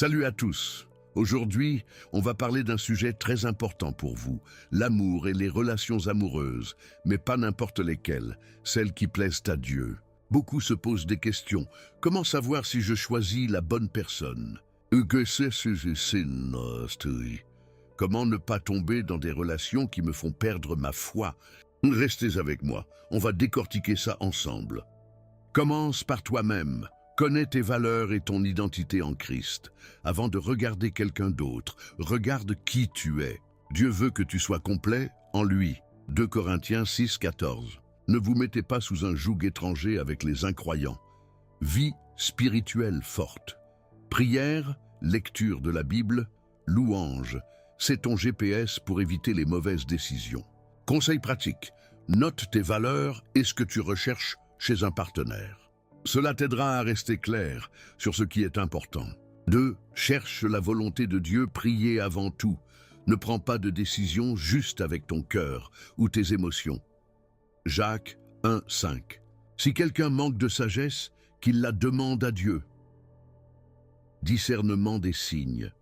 Salut à tous. Aujourd'hui, on va parler d'un sujet très important pour vous, l'amour et les relations amoureuses, mais pas n'importe lesquelles, celles qui plaisent à Dieu. Beaucoup se posent des questions. Comment savoir si je choisis la bonne personne? Comment ne pas tomber dans des relations qui me font perdre ma foi? Restez avec moi, on va décortiquer ça ensemble. Commence par toi-même. Connais tes valeurs et ton identité en Christ. Avant de regarder quelqu'un d'autre, regarde qui tu es. Dieu veut que tu sois complet en lui. 2 Corinthiens 6, 14. Ne vous mettez pas sous un joug étranger avec les incroyants. Vie spirituelle forte. Prière, lecture de la Bible, louange. C'est ton GPS pour éviter les mauvaises décisions. Conseil pratique. Note tes valeurs et ce que tu recherches chez un partenaire. Cela t'aidera à rester clair sur ce qui est important. 2. Cherche la volonté de Dieu, priez avant tout. Ne prends pas de décision juste avec ton cœur ou tes émotions. Jacques 1, 5. Si quelqu'un manque de sagesse, qu'il la demande à Dieu. Discernement des signes.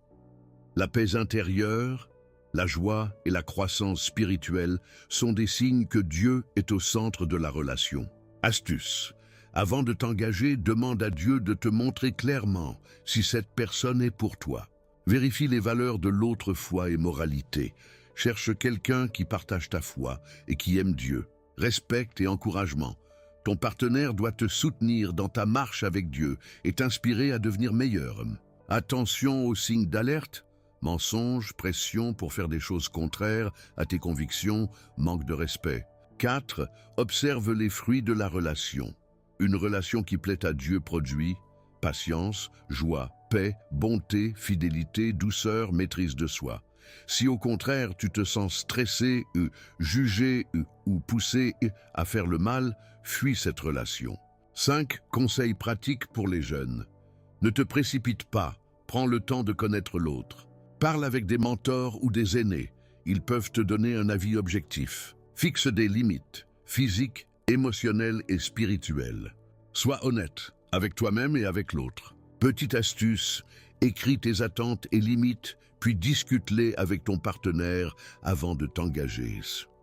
La paix intérieure, la joie et la croissance spirituelle sont des signes que Dieu est au centre de la relation. Astuce. Avant de t'engager, demande à Dieu de te montrer clairement si cette personne est pour toi. Vérifie les valeurs de l'autre foi et moralité. Cherche quelqu'un qui partage ta foi et qui aime Dieu. Respect et encouragement. Ton partenaire doit te soutenir dans ta marche avec Dieu et t'inspirer à devenir meilleur. Attention aux signes d'alerte. Mensonges, pression pour faire des choses contraires à tes convictions, manque de respect. 4. Observe les fruits de la relation. Une relation qui plaît à Dieu produit patience, joie, paix, bonté, fidélité, douceur, maîtrise de soi. Si au contraire tu te sens stressé, jugé ou poussé à faire le mal, fuis cette relation. 5. Conseils pratiques pour les jeunes. Ne te précipite pas, prends le temps de connaître l'autre. Parle avec des mentors ou des aînés, ils peuvent te donner un avis objectif. Fixe des limites, physiques, émotionnelles et spirituelles. Sois honnête avec toi-même et avec l'autre. Petite astuce, écris tes attentes et limites, puis discute-les avec ton partenaire avant de t'engager.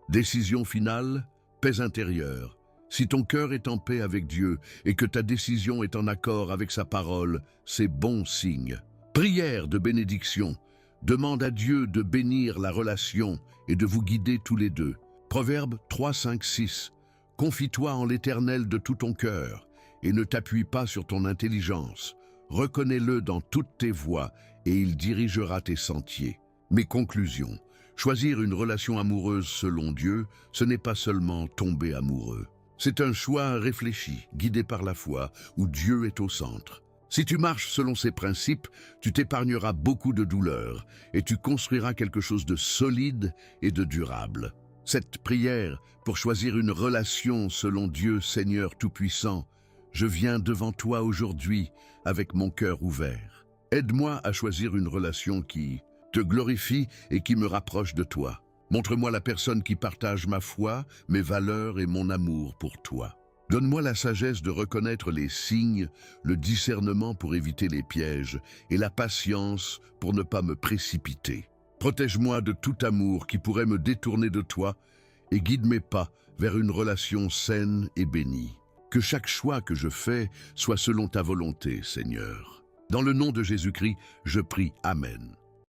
Décision finale, paix intérieure. Si ton cœur est en paix avec Dieu et que ta décision est en accord avec sa parole, c'est bon signe. Prière de bénédiction. Demande à Dieu de bénir la relation et de vous guider tous les deux. Proverbe 3, 5, 6. Confie-toi en l'Éternel de tout ton cœur et ne t'appuie pas sur ton intelligence. Reconnais-le dans toutes tes voies et il dirigera tes sentiers. Mes conclusions. Choisir une relation amoureuse selon Dieu, ce n'est pas seulement tomber amoureux. C'est un choix réfléchi, guidé par la foi, où Dieu est au centre. Si tu marches selon ces principes, tu t'épargneras beaucoup de douleurs et tu construiras quelque chose de solide et de durable. Cette prière pour choisir une relation selon Dieu Seigneur Tout-Puissant, je viens devant toi aujourd'hui avec mon cœur ouvert. Aide-moi à choisir une relation qui te glorifie et qui me rapproche de toi. Montre-moi la personne qui partage ma foi, mes valeurs et mon amour pour toi. Donne-moi la sagesse de reconnaître les signes, le discernement pour éviter les pièges et la patience pour ne pas me précipiter. Protège-moi de tout amour qui pourrait me détourner de toi et guide mes pas vers une relation saine et bénie. Que chaque choix que je fais soit selon ta volonté, Seigneur. Dans le nom de Jésus-Christ, je prie. Amen.